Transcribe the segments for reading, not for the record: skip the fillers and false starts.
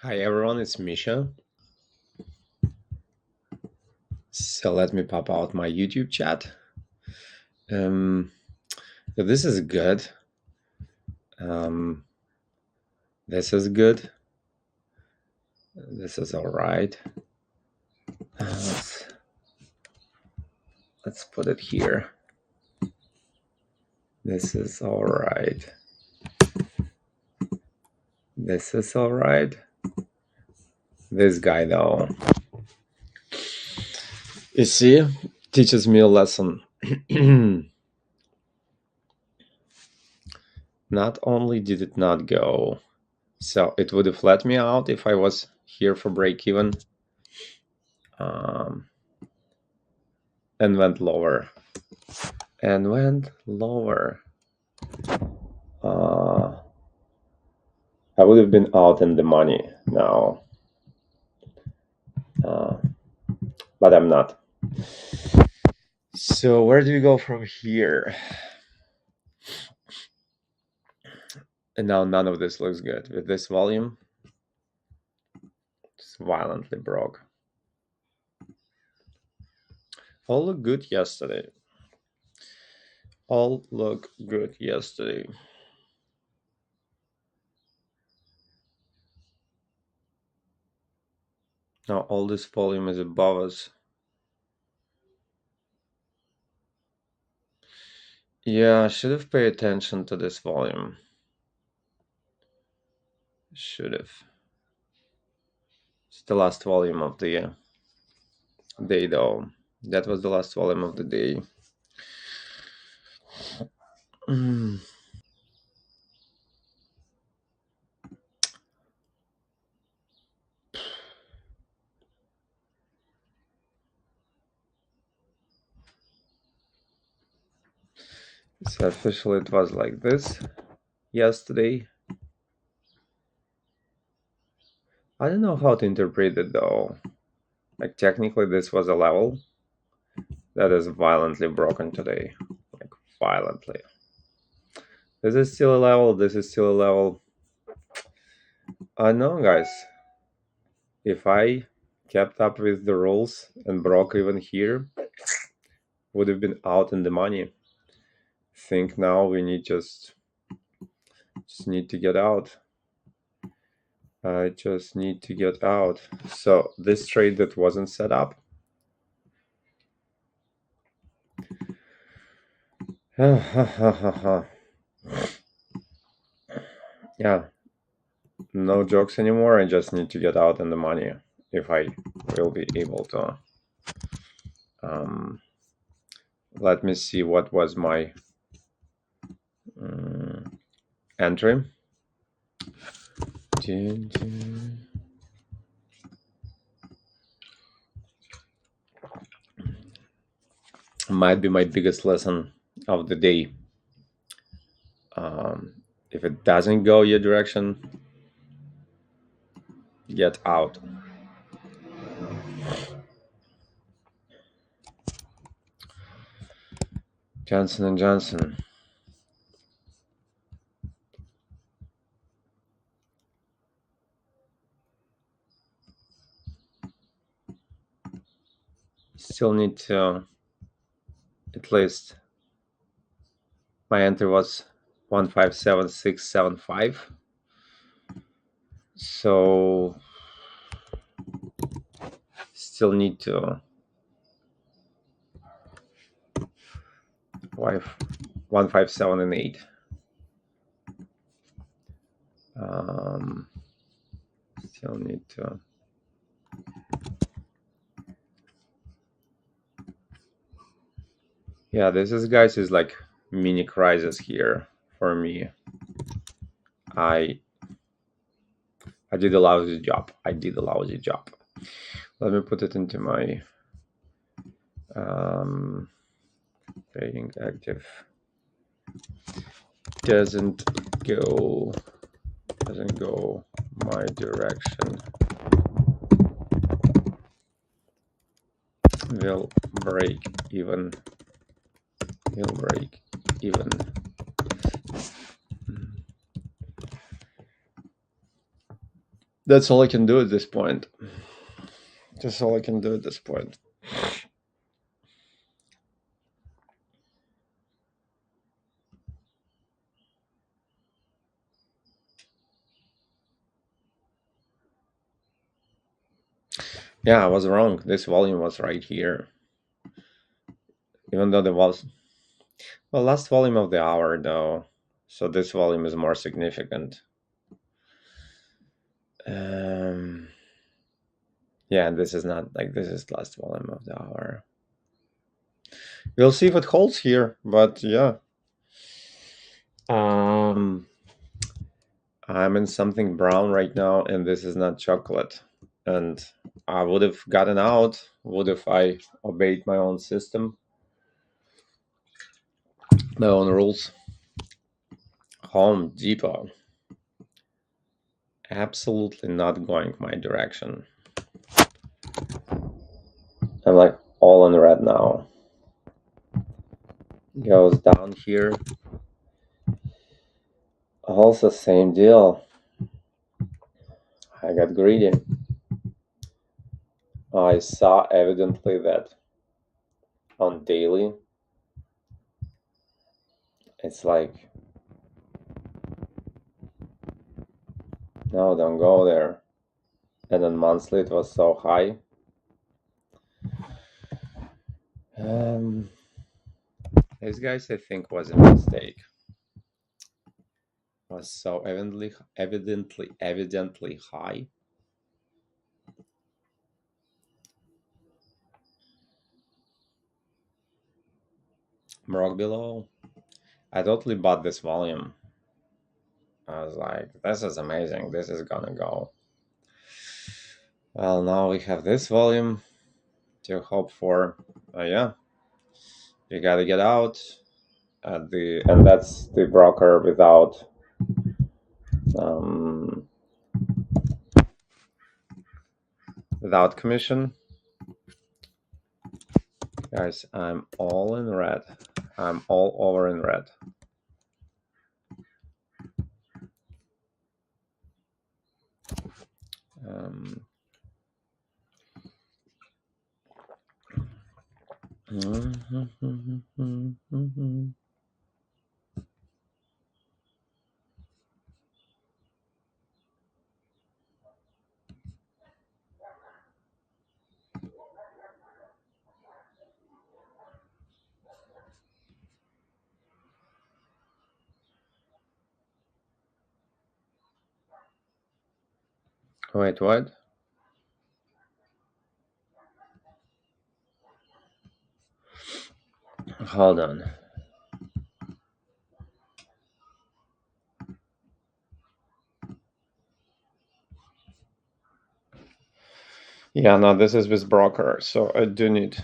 Hi everyone, it's Misha. So let me pop out my YouTube chat. Um, so this is good. Um, this is good. This is all right. Let's put it here. This is all right. This is all right. This guy though, you see, teaches me a lesson. Not only did it not go, so it would have let me out if I was here for break even, and went lower. Uh, I would have been out in the money now, but I'm not. So where do we go from here? And now none of this looks good. With this volume, it's violently broke. All looked good yesterday. All look good yesterday. Now all this volume is above us. Yeah, I should have paid attention to this volume. Should have. It's the last volume of the day though. That was the last volume of the day. So officially it was like this yesterday. I don't know how to interpret it though. Like technically this was a level that is violently broken today. Like violently. This is still a level, this is still a level. I know guys. If I kept up with the rules and broke even here, would have been out in the money. Think now we need just need to get out. I just need to get out. So this trade that wasn't set up. Yeah, no jokes anymore. I just need to get out in the money if I will be able to. Let me see what was my entry. Might be my biggest lesson of the day. If it doesn't go your direction, get out. Johnson & Johnson. Still need to, at least, my entry was 157675. So still need to 157 and 8. Still need to. Yeah, this is guys is like mini crisis here for me. I did a lousy job. Let me put it into my trading active. Doesn't go my direction. Will break even. That's all I can do at this point. That's all I can do at this point. Yeah, I was wrong. This volume was right here. Even though there was... Well, last volume of the hour, though. So this volume is more significant. Yeah, this is not like this is last volume of the hour. We'll see if it holds here, but yeah. I'm in something brown right now, and this is not chocolate. And I would have gotten out, would if I obeyed my own system, my own rules. Home Depot. Absolutely not going my direction. I'm like all in red now. Goes down here. Also same deal. I got greedy. I saw evidently that on daily it's like, no, don't go there. And on monthly it was so high. This guys I think was a mistake. Was so evidently high. Broke below. I totally bought this volume. I was like, this is amazing. This is gonna go. Well, now we have this volume to hope for. Yeah, you gotta get out at the, and that's the broker without um, without commission. Guys, I'm all in red. I'm all over in red. Um, Wait, what? Hold on. Yeah, no, this is with broker, so I do need.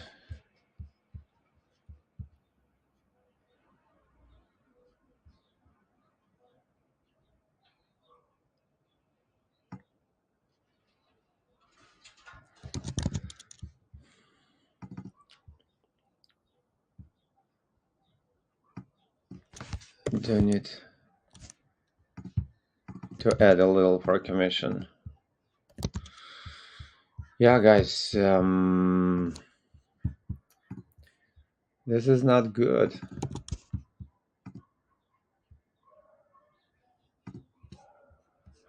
Do need to add a little for commission. Yeah, guys, this is not good.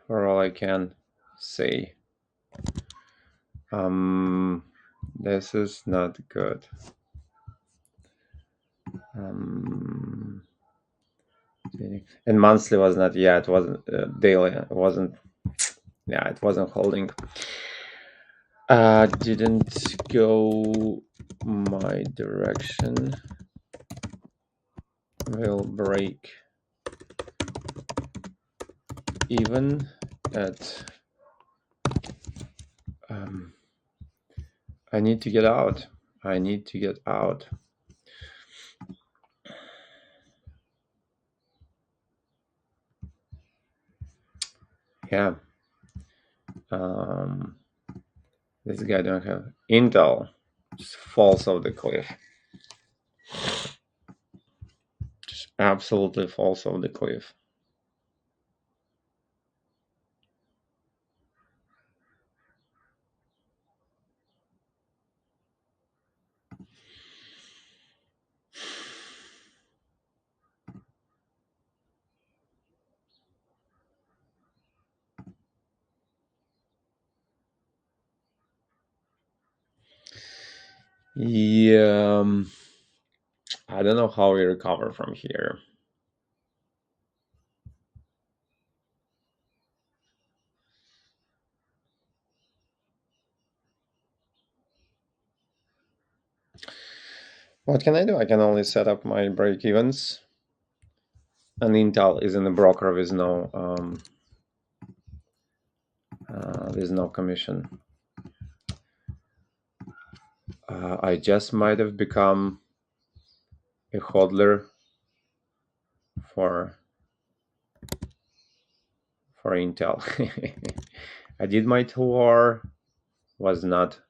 For all I can say. This is not good. And monthly was not, yeah, it wasn't daily, it wasn't, yeah, it wasn't holding. Didn't go my direction. Will break even at I need to get out. I need to get out. Yeah. This guy don't have Intel. Just falls off the cliff. Just absolutely falls off the cliff. Yeah, I don't know how we recover from here. What can I do? I can only set up my break evens. And Intel isn't a broker with no commission. I just might have become a hodler for Intel. I did my tour, was not,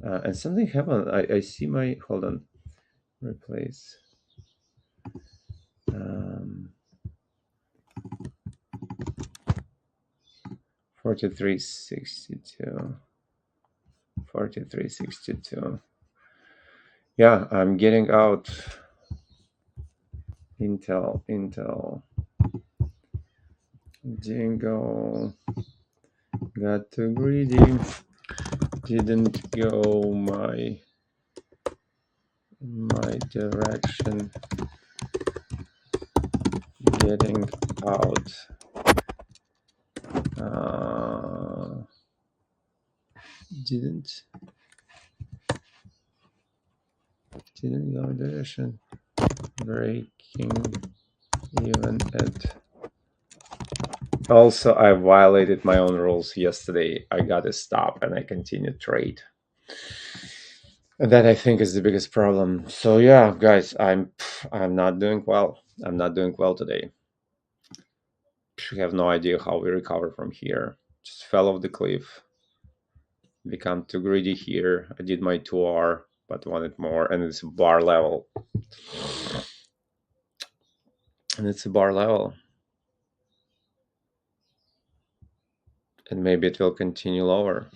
and something happened. I see my, hold on, replace. Um, 4362. 4362. Yeah, I'm getting out Intel. Jingle. Got too greedy. Didn't go my direction. Getting out. Didn't go direction. Breaking even at. Also, I violated my own rules yesterday. I got to stop and I continued trade. And that I think is the biggest problem. So yeah, guys, I'm not doing well. I'm not doing well today. We have no idea how we recover from here. Just fell off the cliff. Become too greedy here. I did my 2R, but wanted more, and it's a bar level. And it's a bar level. And maybe it will continue lower.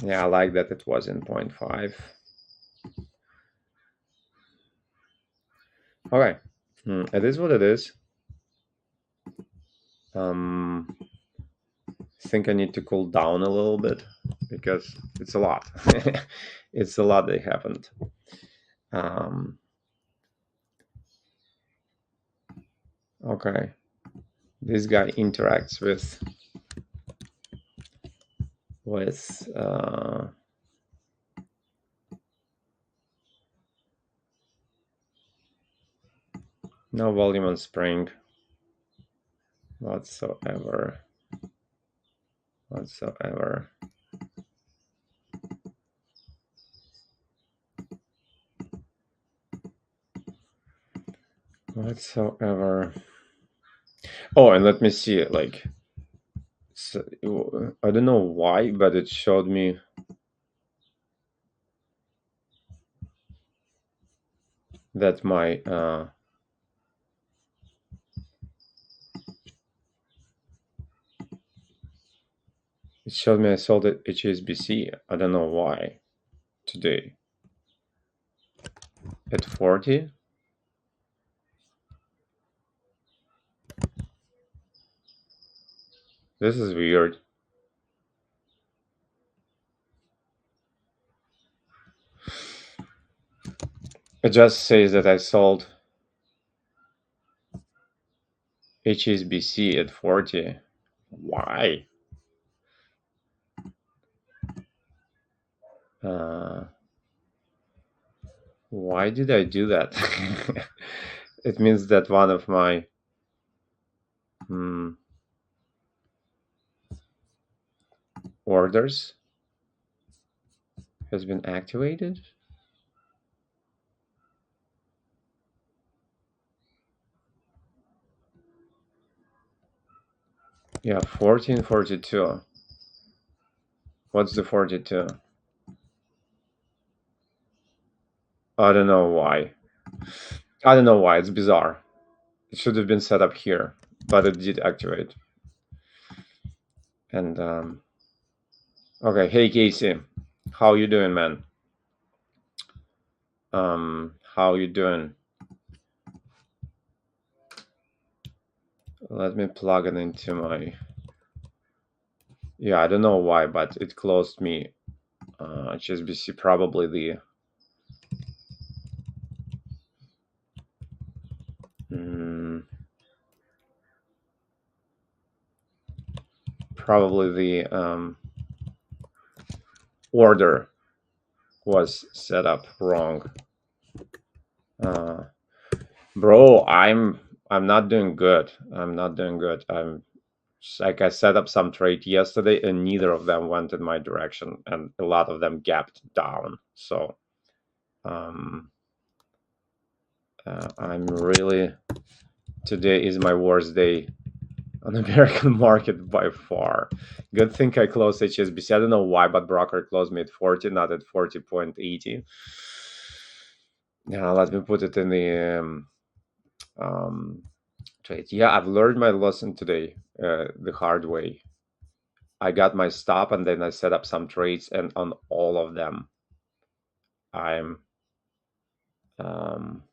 Yeah, I like that it was in 0.5. Okay. It is what it is. I think I need to cool down a little bit because it's a lot. It's a lot that happened. Okay. This guy interacts with no volume on spring whatsoever. Whatsoever. Oh, and let me see. Like, so, I don't know why, but it showed me that my it showed me I sold at HSBC. I don't know why today at 40. This is weird. It just says that I sold HSBC at 40. Why? Uh, why did I do that? It means that one of my orders has been activated. Yeah, 1442. What's the 42? I don't know why. I don't know why. It's bizarre. It should have been set up here, but it did activate. And okay, hey Casey, how you doing, man? How you doing? Let me plug it into my Yeah, I don't know why, but it closed me. HSBC probably mm, the order was set up wrong. Uh, Bro, I'm not doing good. I'm not doing good. I'm like I set up some trade yesterday, and neither of them went in my direction, and a lot of them gapped down. So um, I'm really today is my worst day on the American market by far. Good thing I closed HSBC. I don't know why, but broker closed me at 40, not at 40.80. Now let me put it in the um, trade. Yeah, I've learned my lesson today the hard way. I got my stop and then I set up some trades, and on all of them, I'm um,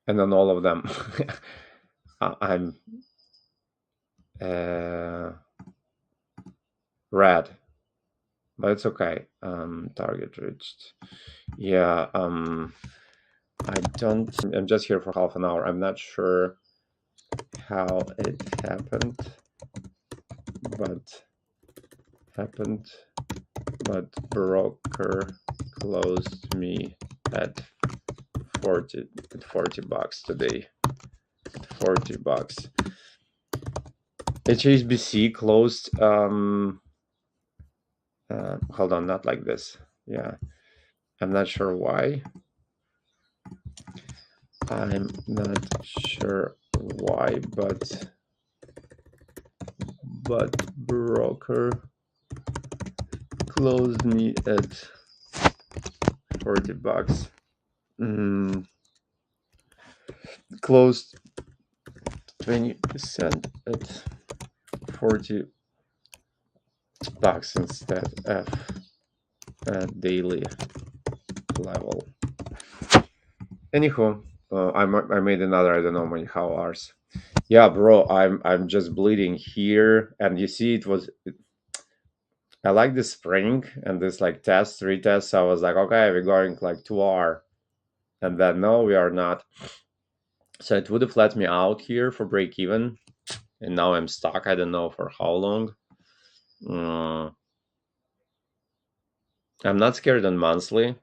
and on all of them, I'm uh, red, but it's okay. Target reached. Yeah. I don't. I'm just here for half an hour. I'm not sure how it happened, but happened. But broker closed me at 40 bucks today. 40 bucks. HSBC closed. Hold on, not like this. Yeah, I'm not sure why. I'm not sure why, but broker closed me at 40 bucks. Closed 20% at 40 bucks instead of daily level. Anywho, I made another, I don't know how hours. Yeah, bro, I'm just bleeding here, and you see, I like the spring and this like test retest. So I was like, okay, we're going like 2 hour, and then no, we are not. So it would have let me out here for break even, and now I'm stuck. I don't know for how long. I'm not scared on monthly.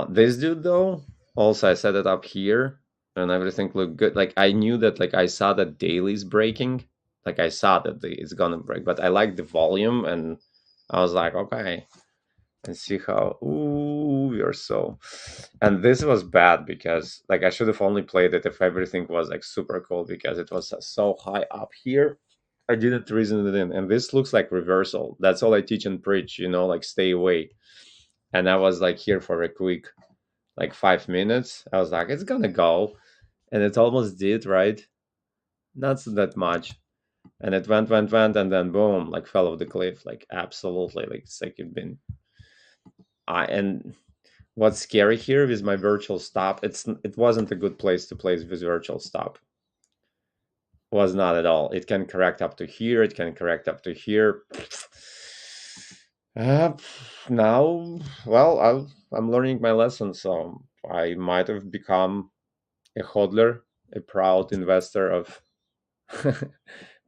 This dude though, also I set it up here and everything looked good. Like I knew that, like I saw that daily's breaking. Like I saw that it's gonna break, but I like the volume, and I was like, okay, and see how. Ooh, you're so. And this was bad because like I should have only played it if everything was like super cool, because it was so high up here. I didn't reason it in, and this looks like reversal. That's all I teach and preach, like stay away. And I was like here for a quick like 5 minutes. I was like, it's gonna go, and it almost did, right? Not so that much, and it went, and then boom, like fell off the cliff, like absolutely, like it's like it been. I and what's scary here is my virtual stop. It wasn't a good place to place this virtual stop. Was not at all. It can correct up to here. It can correct up to here. Uh, Now, well, I'm learning my lesson, so I might have become a hodler, a proud investor of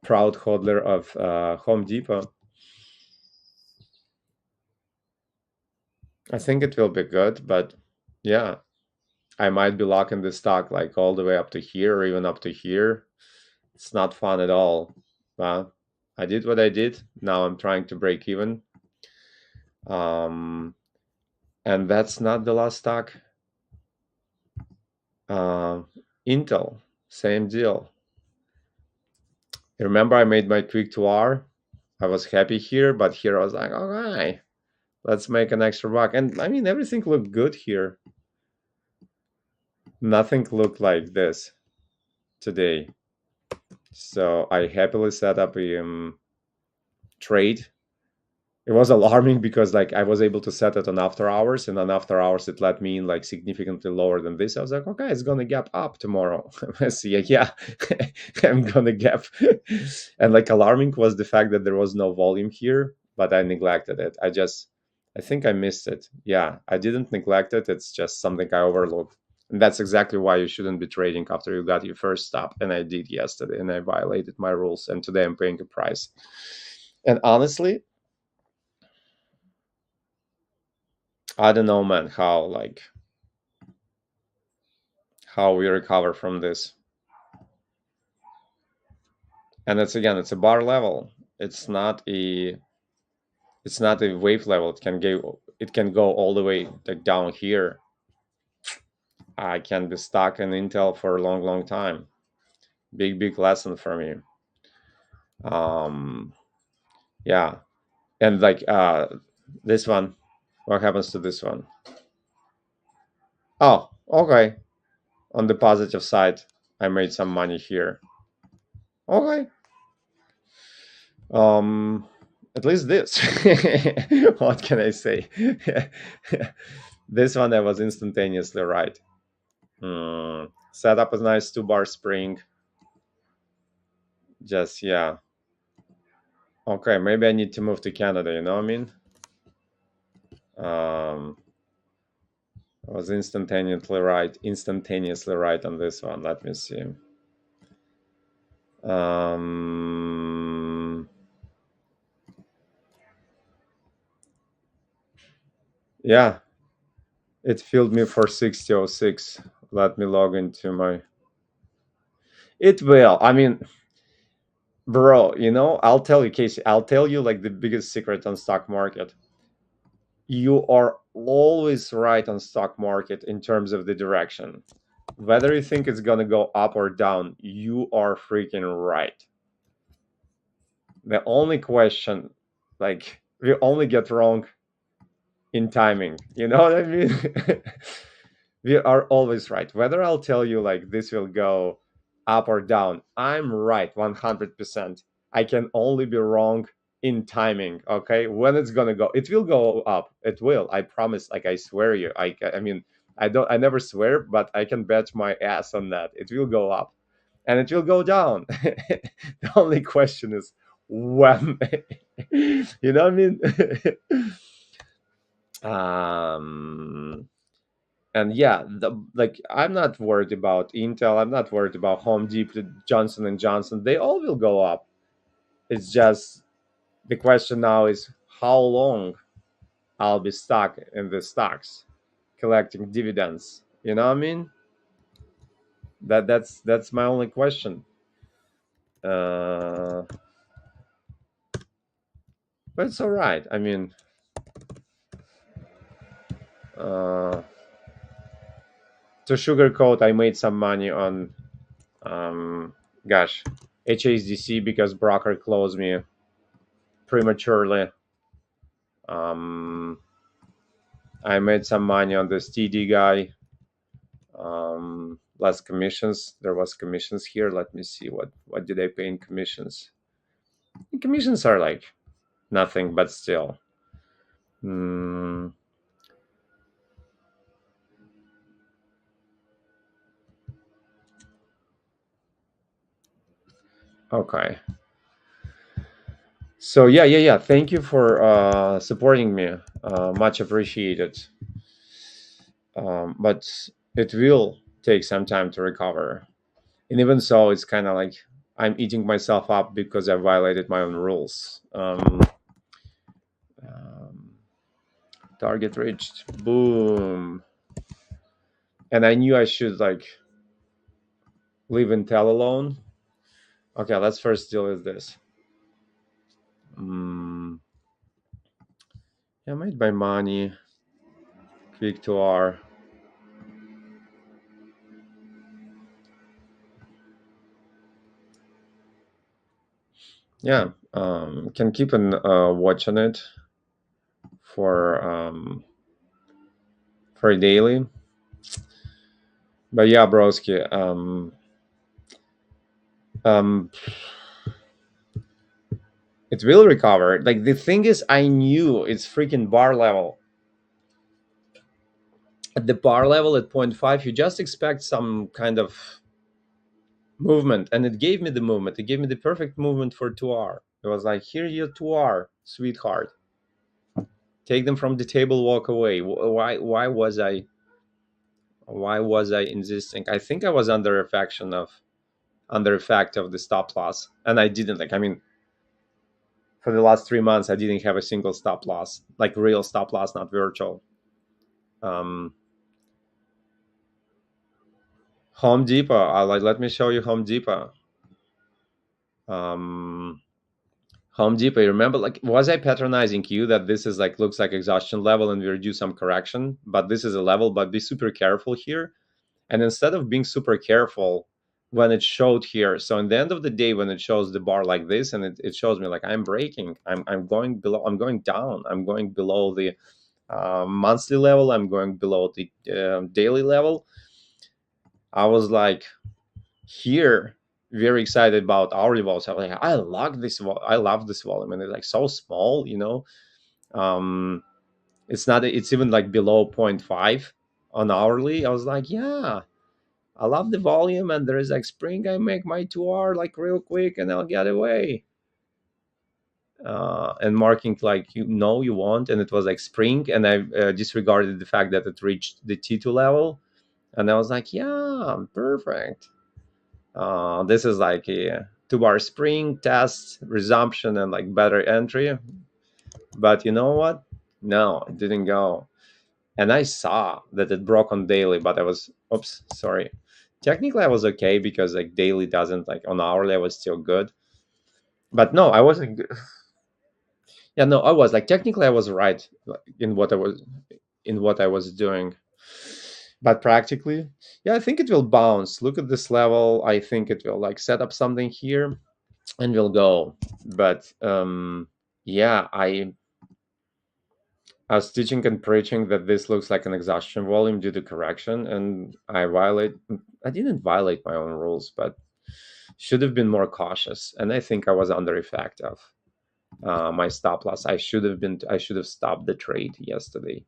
proud hodler of Home Depot. I think it will be good, but yeah, I might be locking the stock like all the way up to here or even up to here. It's not fun at all. I did what I did. Now I'm trying to break even. Um, and that's not the last stock. Uh, Intel, same deal. Remember, I made my quick 2R. I was happy here, but here I was like, okay, let's make an extra buck. And I mean, everything looked good here. Nothing looked like this today. So I happily set up a trade It was alarming because like I was able to set it on after hours, and on after hours it let me in like significantly lower than this. I was like, okay, it's gonna gap up tomorrow. I see, yeah, I'm gonna gap. And like alarming was the fact that there was no volume here, but I neglected it. I think I missed it. Yeah, I didn't neglect it. It's just something I overlooked. And that's exactly why you shouldn't be trading after you got your first stop. And I did yesterday, and I violated my rules. And today I'm paying a price. And honestly, I don't know, man, how we recover from this. And it's again, it's a bar level. It's not a it's not a wave level. It can go all the way like down here. I can be stuck in Intel for a long, long time. Big lesson for me. Um, yeah, and like this one. What happens to this one? Oh, okay. On the positive side, I made some money here. Okay, Um, at least this. What can I say? This one I was instantaneously right. Set up a nice 2 bar spring. Just yeah. Okay, maybe I need to move to Canada. You know what I mean? Um, I was instantaneously right on this one. Let me see. Um, yeah, it filled me for 6006. Let me log into my. It will. I mean, bro, I'll tell you, Casey, I'll tell you like the biggest secret on stock market. You are always right on stock market in terms of the direction. Whether you think it's gonna go up or down, you are freaking right. The only question, like, we only get wrong in timing. You know what I mean? We are always right. Whether I'll tell you like this will go up or down, I'm right 100%. I can only be wrong in timing. Okay, when it's gonna go, it will go up. It will. I promise. Like I swear you. I mean, I don't. I never swear, but I can bet my ass on that. It will go up, and it will go down. The only question is when. You know what I mean? um and yeah, like I'm not worried about Intel, I'm not worried about Home Depot, Johnson and Johnson. They all will go up. It's just the question now is how long I'll be stuck in the stocks collecting dividends. You know what I mean? That's my only question. uh but it's all right. I mean, uh to sugarcoat, I made some money on um gosh, HSDC because broker closed me prematurely. Um, I made some money on this TD guy. Less commissions. There was commissions here. Let me see what did I pay in commissions. Commissions are like nothing, but still. Mm, okay. So yeah. Thank you for supporting me. Much appreciated. But it will take some time to recover. And even so, it's kind of like I'm eating myself up because I violated my own rules. Um, Target reached. Boom. And I knew I should like leave Intel alone. Okay, let's first deal with this. I made my money. Click to R. Yeah, can keep an watch on it for daily. But yeah, broski. Um, It will recover. Like the thing is, I knew it's freaking bar level. At the bar level at point 0.5, you just expect some kind of movement, and it gave me the movement. It gave me the perfect movement for 2R. It was like, here you 2R, sweetheart. Take them from the table, walk away. Why was I insisting? I think I was under effect of the stop loss, and I didn't, like, I mean, for the last 3 months I didn't have a single stop loss, like real stop loss, not virtual. um Home Depot, let me show you Home Depot. um Home Depot, you remember, like, was I patronizing you that this is like, looks like exhaustion level and we'll do some correction, but this is a level, but be super careful here. And instead of being super careful when it showed here, so in the end of the day, when it shows the bar like this, and it shows me like I'm breaking, I'm going below, I'm going down, I'm going below the monthly level, I'm going below the daily level. I was like, here, very excited about hourly volumes. I was like, I love this volume, and it's like so small, um it's not, it's even like below point 0.5 on hourly. I was like, yeah, I love the volume, and there is like spring. I make my 2R like real quick, and I'll get away. And marking like, you want, and it was like spring, and I disregarded the fact that it reached the T2 level, and I was like, yeah, perfect. This is like a 2-bar spring test, resumption, and like better entry. But you know what? No, it didn't go. And I saw that it broke on daily, but I was, oops, sorry. Technically, I was okay because like daily doesn't, like on hourly, I was still good. But no, I wasn't. Yeah, no, I was like, technically I was right, like, in what I was doing. But practically, yeah, I think it will bounce. Look at this level. I think it will like set up something here and will go. But yeah, I was teaching and preaching that this looks like an exhaustion volume due to correction, and I didn't violate my own rules, but should have been more cautious. And I think I was under effect of my stop loss. I should have stopped the trade yesterday.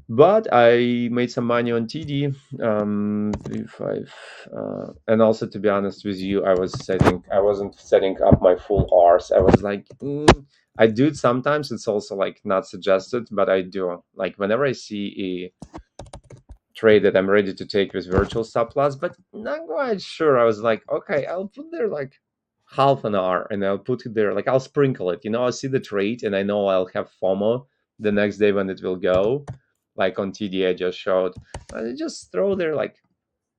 But I made some money on TD, 3 5, and also, to be honest with you, I wasn't setting up my full R's. I was like, I do it sometimes. It's also like not suggested, but I do. Like whenever I see a trade that I'm ready to take with virtual stop loss, but not quite sure. I was like, okay, I'll put there like half an hour, and I'll put it there, like I'll sprinkle it. I'll see the trade, and I know I'll have FOMO the next day when it will go. Like on TD, I just showed. I just throw there like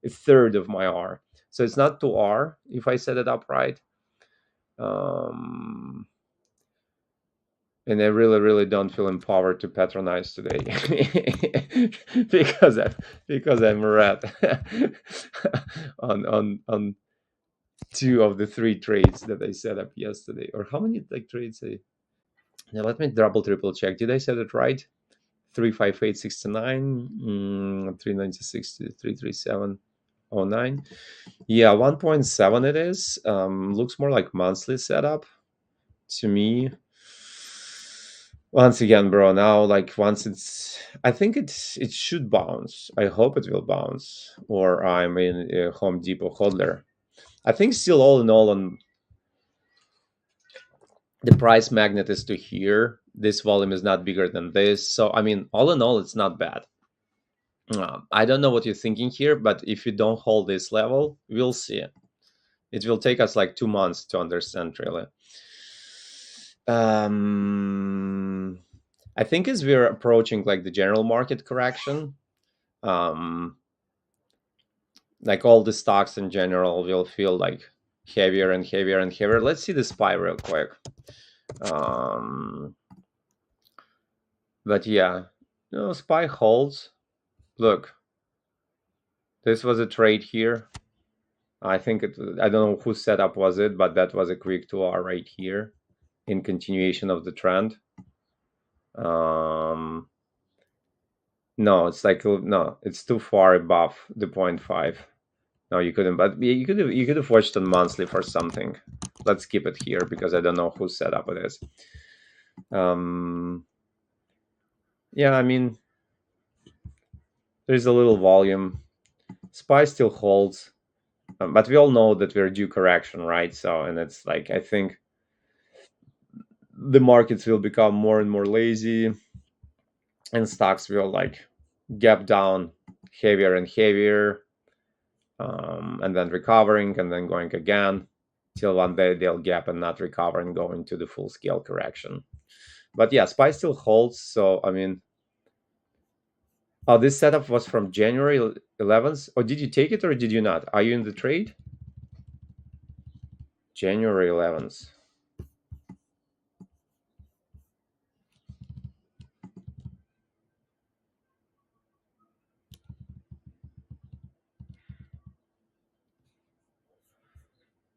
a third of my R. So it's not 2R if I set it up right. Um, and I really, really don't feel empowered to patronize today because I'm red on 2 of the 3 trades that I set up yesterday. Or how many like trades? Now let me double triple check. Did I set it right? 35869, 396 to 33709. Yeah, 1.7 it is. Looks more like monthly setup to me. Once again, bro, now like once I think it should bounce. I hope it will bounce, or I'm in a Home Depot hodler. I think still, all in all, on the price magnet is to here. This volume is not bigger than this, so I mean, all in all, it's not bad. I don't know what you're thinking here, but if you don't hold this level, we'll see. It will take us like 2 months to understand, really. I think as we're approaching like the general market correction, um, like all the stocks in general will feel like heavier and heavier and heavier. Let's see the SPY real quick. But yeah, SPY holds. Look, this was a trade here. I don't know whose setup was it, but that was a quick 2R right here in continuation of the trend. No, it's too far above the 0.5. No, you couldn't, but you could have watched on monthly for something. let's keep it here because I don't know whose setup it is. Um, yeah, I mean, there's a little volume. SPY still holds, but we all know that we're due correction, right? So, and it's like I think the markets will become more and more lazy, and stocks will like gap down heavier and heavier, and then recovering and then going again till one day they'll gap and not recover and go into the full scale correction. But yeah, SPY still holds. So I mean, oh, this setup was from January 11th. Or did you take it or did you not? Are you in the trade? January 11th.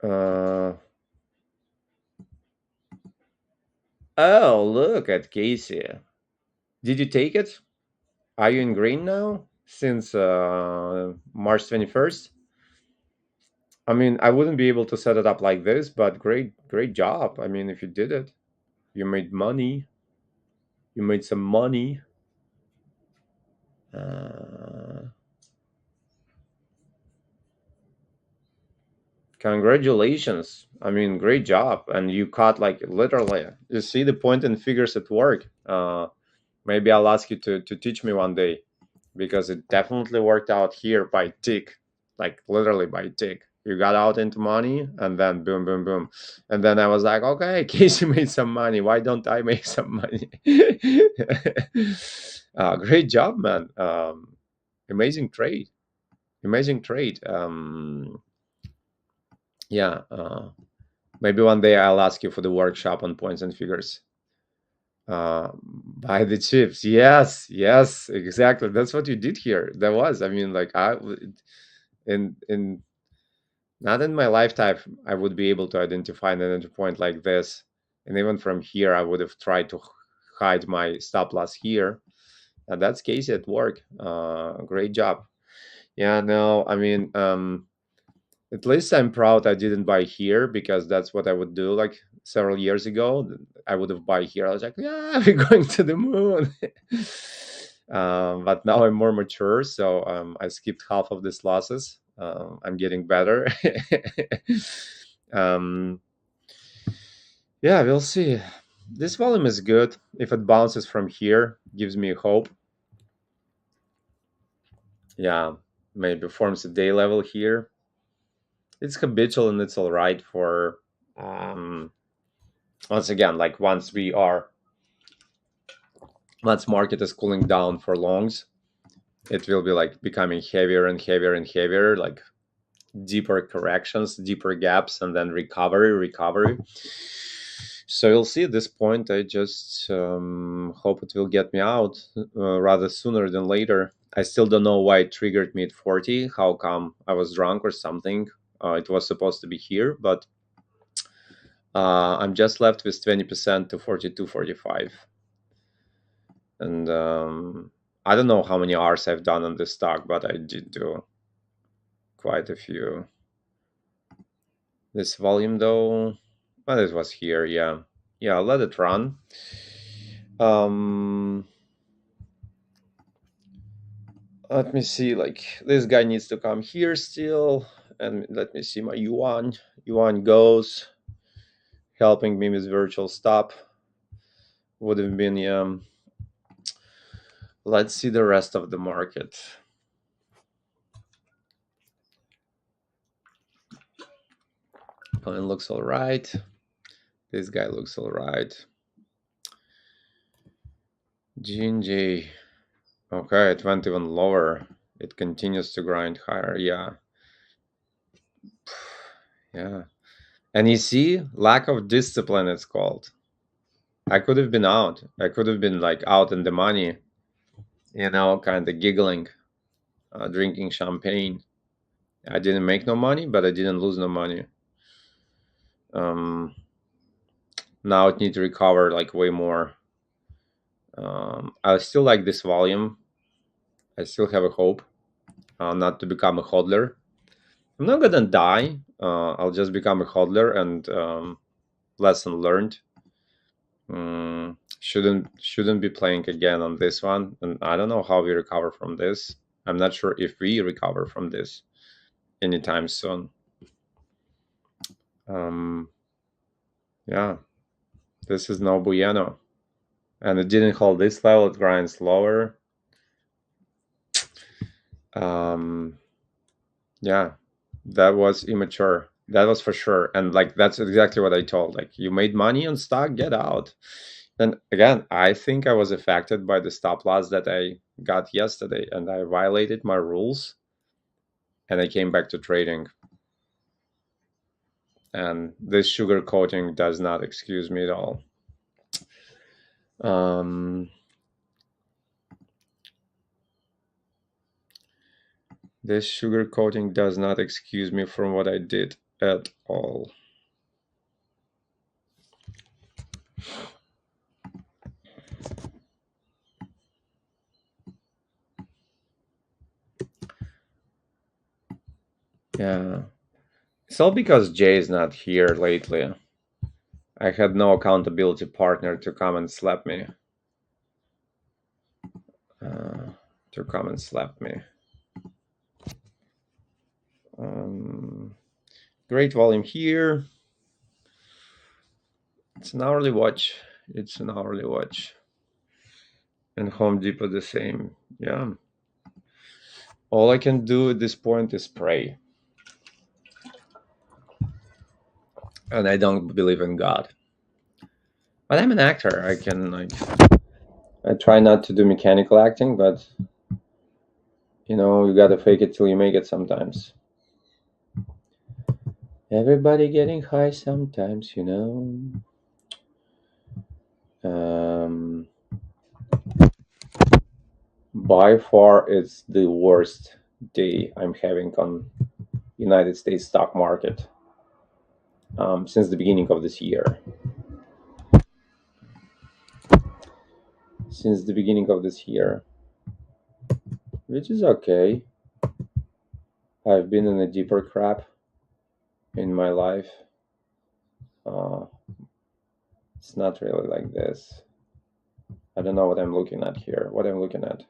Uh, oh, look at Casey. Did you take it? Are you in green now since March 21st? I mean, I wouldn't be able to set it up like this, but great job. I mean, if you did it, you made money. You made some money. Uh, Congratulations. I mean, great job. And you caught like literally, you see the point and figures at work. Maybe I'll ask you to teach me one day because it definitely worked out here by tick, like literally by tick. You got out into money and then boom, boom, boom. And then I was like, okay, Casey made some money. Why don't I make some money? Great job, man. Amazing trade. Amazing trade. Yeah. Maybe one day I'll ask you for the workshop on points and figures. Buy the chips. Yes, yes, exactly. That's what you did here. That was, I mean, like in not in my lifetime I would be able to identify an entry point like this, and even from here I would have tried to hide my stop loss here. And that's Casey at work. Great job. Yeah, no, I mean, at least I'm proud I didn't buy here because that's what I would do like several years ago. I would have buy here. I was like, yeah, we're going to the moon. But now I'm more mature, so I skipped half of these losses. I'm getting better. um, yeah, we'll see. This volume is good. If it bounces from here, gives me hope. Yeah, maybe forms a day level here. It's habitual and it's all right for once again, like once market is cooling down for longs, it will be like becoming heavier and heavier and heavier, like deeper corrections, deeper gaps, and then recovery. So you'll see at this point, I just hope it will get me out rather sooner than later. I still don't know why it triggered me at 40. How come I was drunk or something? It was supposed to be here, but I'm just left with 20% to 42.45. And I don't know how many hours I've done on this stock, but I did do quite a few. This volume though, well, it was here. Yeah, I'll let it run. Let me see, like this guy needs to come here still, and let me see my yuan goes, helping me with virtual stop would have been, let's see the rest of the market. Coin looks all right. This guy looks all right. G&J. Okay, it went even lower. It continues to grind higher. Yeah. Yeah. And you see, lack of discipline, it's called. I could have been out. I could have been like out in the money, kind of giggling, drinking champagne. I didn't make no money, but I didn't lose no money. Now it needs to recover like way more. I still like this volume. I still have a hope not to become a hodler. I'm not gonna die. I'll just become a hodler, and lesson learned. Shouldn't be playing again on this one, and I don't know how we recover from this. I'm not sure if we recover from this anytime soon. Um, yeah, this is no bueno, and it didn't hold this level. It grinds lower. Um, yeah, that was immature. That was for sure, and like that's exactly what I told. Like you made money on stock, get out. And again, I think I was affected by the stop loss that I got yesterday, and I violated my rules, and I came back to trading. And this sugar coating does not excuse me at all. Um, this sugar coating does not excuse me from what I did at all. Yeah. It's all because Jay is not here lately. I had no accountability partner to come and slap me. Uh, to come and slap me. Um, great volume here. It's an hourly watch. It's an hourly watch. And Home Depot the same. Yeah. All I can do at this point is pray. And I don't believe in God. But I'm an actor. I can like I try not to do mechanical acting, but you gotta fake it till you make it sometimes. Everybody getting high sometimes. Um, by far, it's the worst day I'm having on United States stock market since the beginning of this year. Since the beginning of this year, which is okay. I've been in a deeper crap in my life. Uh, it's not really like this. I don't know what I'm looking at here. What I'm looking at.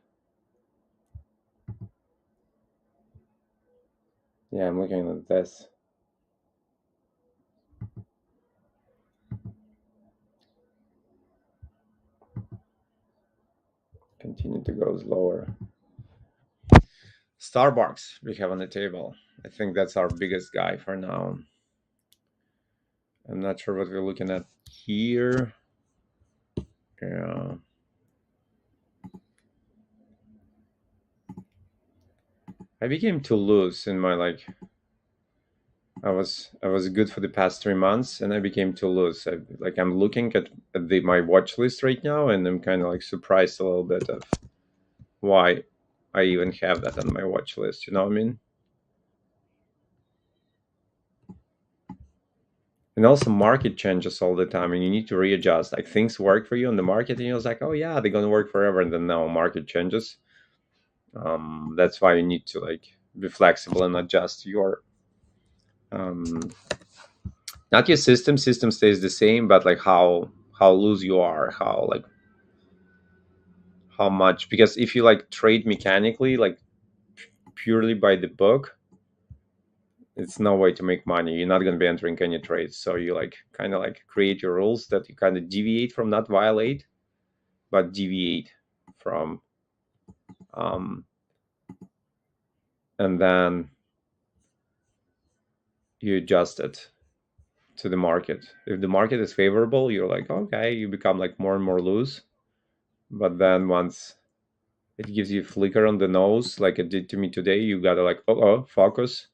Yeah, I'm looking at this. Continue to go lower. Starbucks we have on the table. I think that's our biggest guy for now. I'm not sure what we're looking at here. Yeah. I became too loose in my I was good for the past 3 months and I became too loose. I'm looking at my watch list right now and I'm kind of like surprised a little bit of why I even have that on my watch list. You know what I mean? And also market changes all the time and you need to readjust. Like things work for you on the market and you're like, oh yeah, they're gonna work forever, and then now market changes. That's why you need to like be flexible and adjust your um, not your system stays the same, but like how loose you are, how much, because if you like trade mechanically, like purely by the book, it's no way to make money. You're not going to be entering any trades, so you like kind of like create your rules that you kind of deviate from, not violate, but deviate from, um, and then you adjust it to the market. If the market is favorable, you're like, okay, you become like more and more loose. But then once it gives you a flicker on the nose, like it did to me today, you gotta like, focus.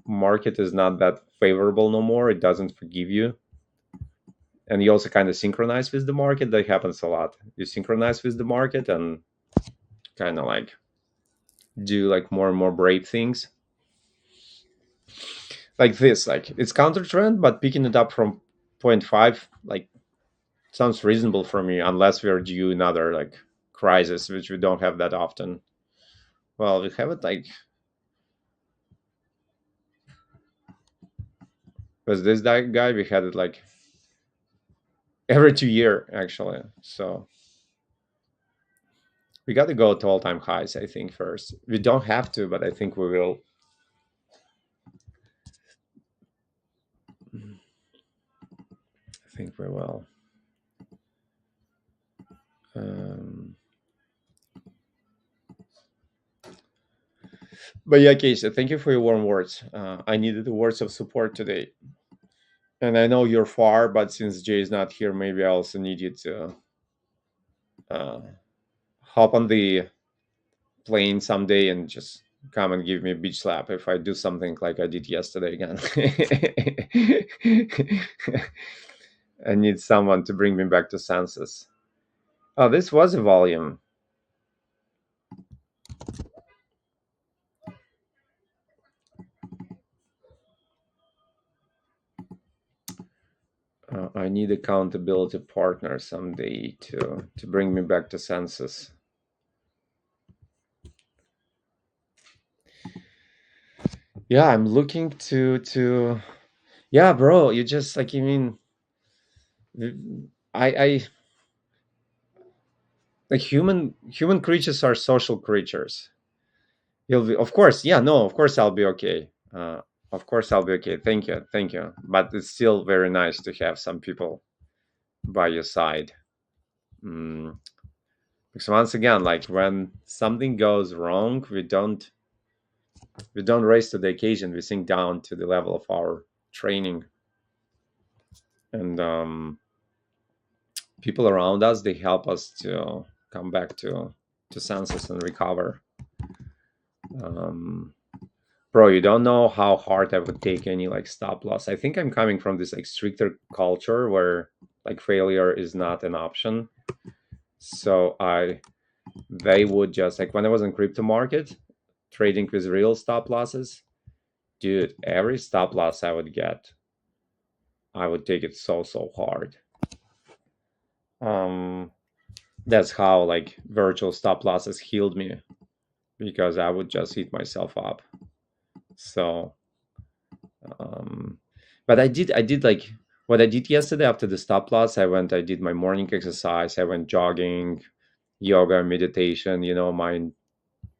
Market is not that favorable no more. It doesn't forgive you. And you also kind of synchronize with the market. That happens a lot. You synchronize with the market and kind of like do like more and more brave things. Like this, like it's counter trend, but picking it up from point 0.5, like sounds reasonable for me, unless we're due another like crisis, which we don't have that often. Well, we have it like Because this guy, we had it like every 2 year actually. So we got to go to all time highs, I think, first. We don't have to, but I think we will. I think we will. Um, but yeah, Casey, thank you for your warm words. I needed the words of support today. And I know you're far, but since Jay is not here, maybe I also need you to uh, hop on the plane someday and just come and give me a beach slap if I do something like I did yesterday again. I need someone to bring me back to senses. Oh, this was a volume. I need accountability partner someday to bring me back to senses. Yeah, I'm looking to. Yeah, bro, you just like you mean. I like human creatures are social creatures. You'll be, of course, yeah, no, of course I'll be okay. Of course I'll be okay. Thank you. But it's still very nice to have some people by your side. Mm. Because once again, like when something goes wrong, we don't raise to the occasion. We sink down to the level of our training, and people around us they help us to come back to senses and recover. Um, Bro, you don't know how hard I would take any like stop loss. I think I'm coming from this like stricter culture where like failure is not an option. So they would just like when I was in crypto market trading with real stop losses, dude, every stop loss I would get, I would take it so hard. Um, that's how like virtual stop losses healed me because I would just eat myself up. So um but I did like what I did yesterday after the stop loss. I did my morning exercise, I went jogging, yoga, meditation, my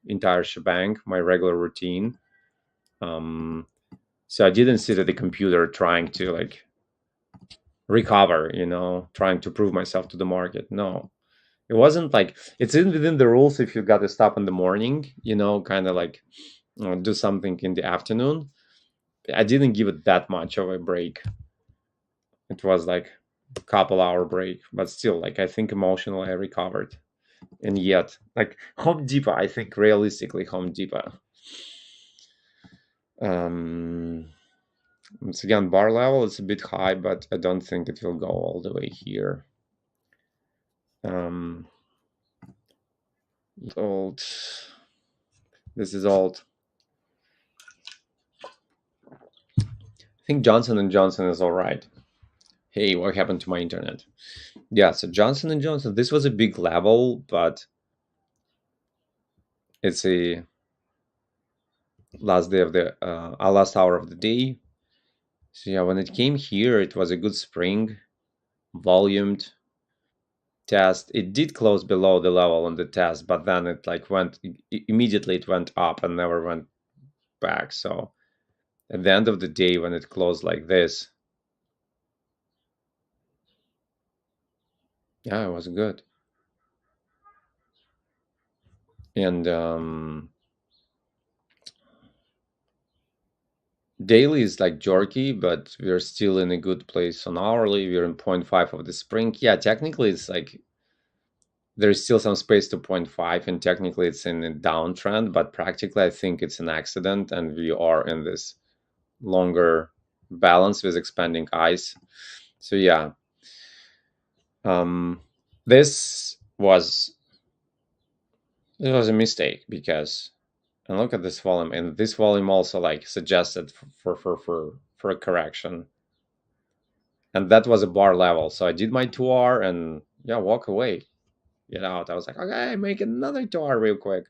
entire shebang, my regular routine. um so I didn't sit at the computer trying to like recover, trying to prove myself to the market. No, it wasn't like it's in within the rules if you got to stop in the morning, kind of like do something in the afternoon. I didn't give it that much of a break. It was like a couple hour break, but still, like I think emotionally I recovered. And yet, like Home Depot, I think realistically Home Depot. Um, once again, bar level is a bit high, but I don't think it will go all the way here. Um, old. This is old. I think Johnson and Johnson is all right. Hey, what happened to my internet? Yeah, so Johnson and Johnson. This was a big level, but it's a last day of the last hour of the day. So yeah, when it came here, it was a good spring, volumed test. It did close below the level on the test, but then it like immediately it went up and never went back. So at the end of the day, when it closed like this, yeah, it was good. And daily is like jerky, but we're still in a good place on hourly. We're in point 0.5 of the spring. Yeah, technically it's like there's still some space to point 0.5, and technically it's in a downtrend, but practically I think it's an accident, and we are in this longer balance with expanding eyes. So yeah, um, this was it was a mistake because and look at this volume, and this volume also like suggested for a correction, and that was a bar level. So I did my 2R and yeah, walk away, get out. I was like, okay, make another 2R real quick.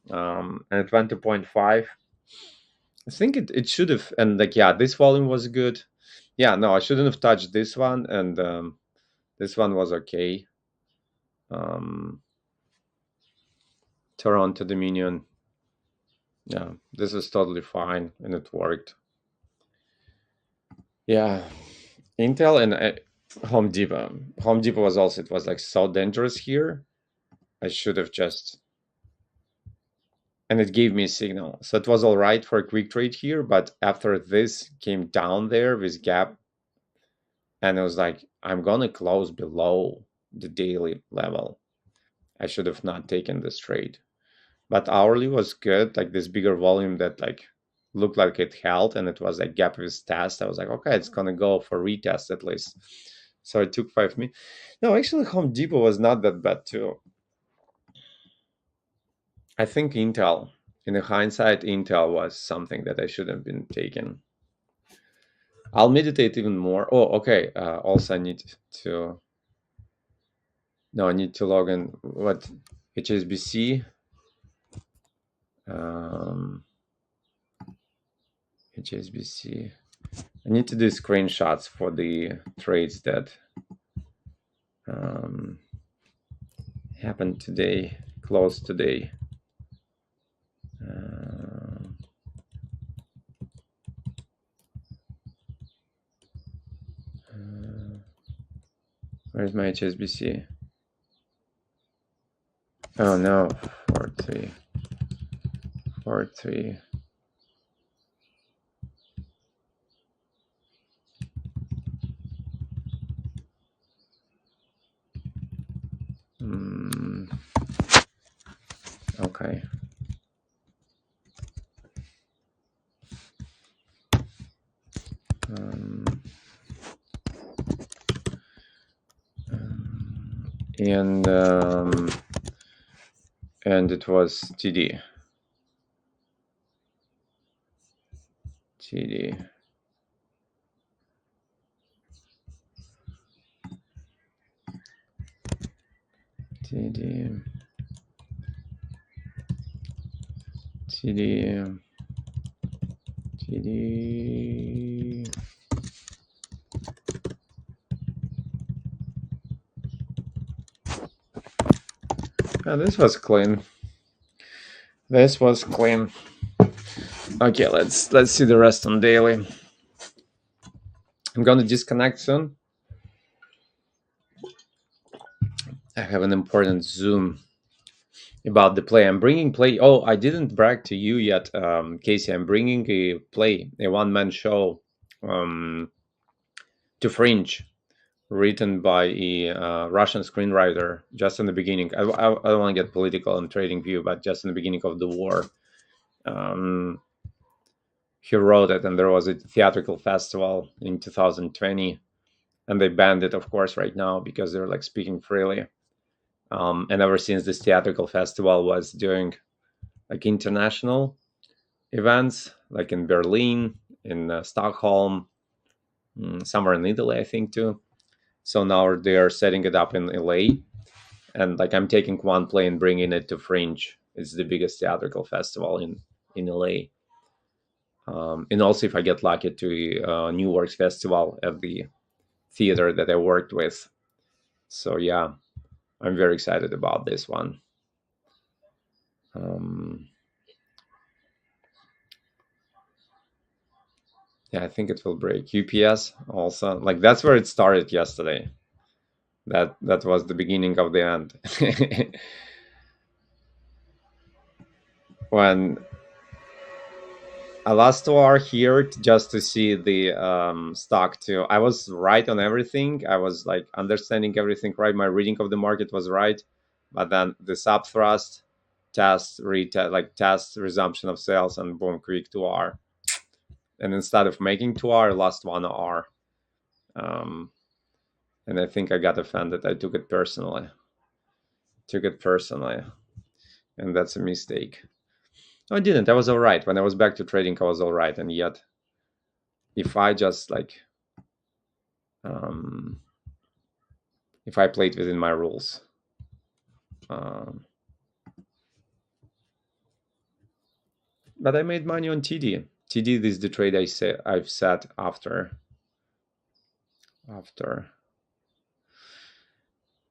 And it went to point 0.5. I think it should have, and like, yeah, this volume was good. Yeah, no, I shouldn't have touched this one, and this one was okay. Um, Toronto Dominion. Yeah, this is totally fine, and it worked. Yeah, Intel and Home Depot. Home Depot was also, it was like so dangerous here. I should have just, and it gave me a signal. So it was all right for a quick trade here, but after this came down there with gap, and it was like, I'm gonna close below the daily level. I should have not taken this trade. But hourly was good, like this bigger volume that like looked like it held, and it was like gap with test. I was like, okay, it's gonna go for retest at least. So it took 5 minutes. No, actually, Home Depot was not that bad too. I think Intel, in the hindsight, Intel was something that I should have been taken. I'll meditate even more. Oh, okay. Also, I need to. No, I need to log in. What, HSBC? Um, HSBC. I need to do screenshots for the trades that um, happened today, closed today. Uh, where's my HSBC? Oh no, 4-3, 4-3. Okay. Um, and it was TD. TD. TD. TD. TD. Oh, this was clean. This was clean. Okay, let's see the rest on daily. I'm gonna disconnect soon. I have an important Zoom about the play. I'm bringing play. Oh, I didn't brag to you yet, Casey. I'm bringing a play, a one-man show, to Fringe, written by a Russian screenwriter. Just in the beginning, I don't want to get political and trading view, but just in the beginning of the war, um, he wrote it, and there was a theatrical festival in 2020, and they banned it, of course, right now because they're like speaking freely. And ever since this theatrical festival was doing like international events, like in Berlin, in Stockholm, somewhere in Italy, I think too. So now they are setting it up in LA, and like I'm taking one play and bringing it to Fringe. It's the biggest theatrical festival in LA. And also, if I get lucky, to New Works Festival at the theater that I worked with. So yeah, I'm very excited about this one. Um, yeah, I think it will break. UPS also, like that's where it started yesterday. That was the beginning of the end. When I last hour here just to see the stock too. I was right on everything. I was like understanding everything right. My reading of the market was right, but then the sub thrust, test, retest, like test, resumption of sales, and boom, quick 2R. And instead of making 2R, I lost 1R. Um, and I think I got offended. I took it personally. Took it personally, and that's a mistake. No, I didn't. I was all right. When I was back to trading, I was all right. And yet, if I just like um, if I played within my rules. Um, but I made money on TD. TD is the trade I've set after. after.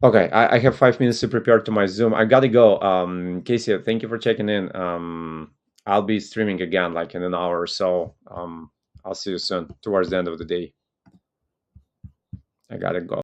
Okay, I have 5 minutes to prepare to my Zoom. I gotta go. Casey, thank you for checking in. I'll be streaming again like in an hour or so. I'll see you soon towards the end of the day. I gotta go.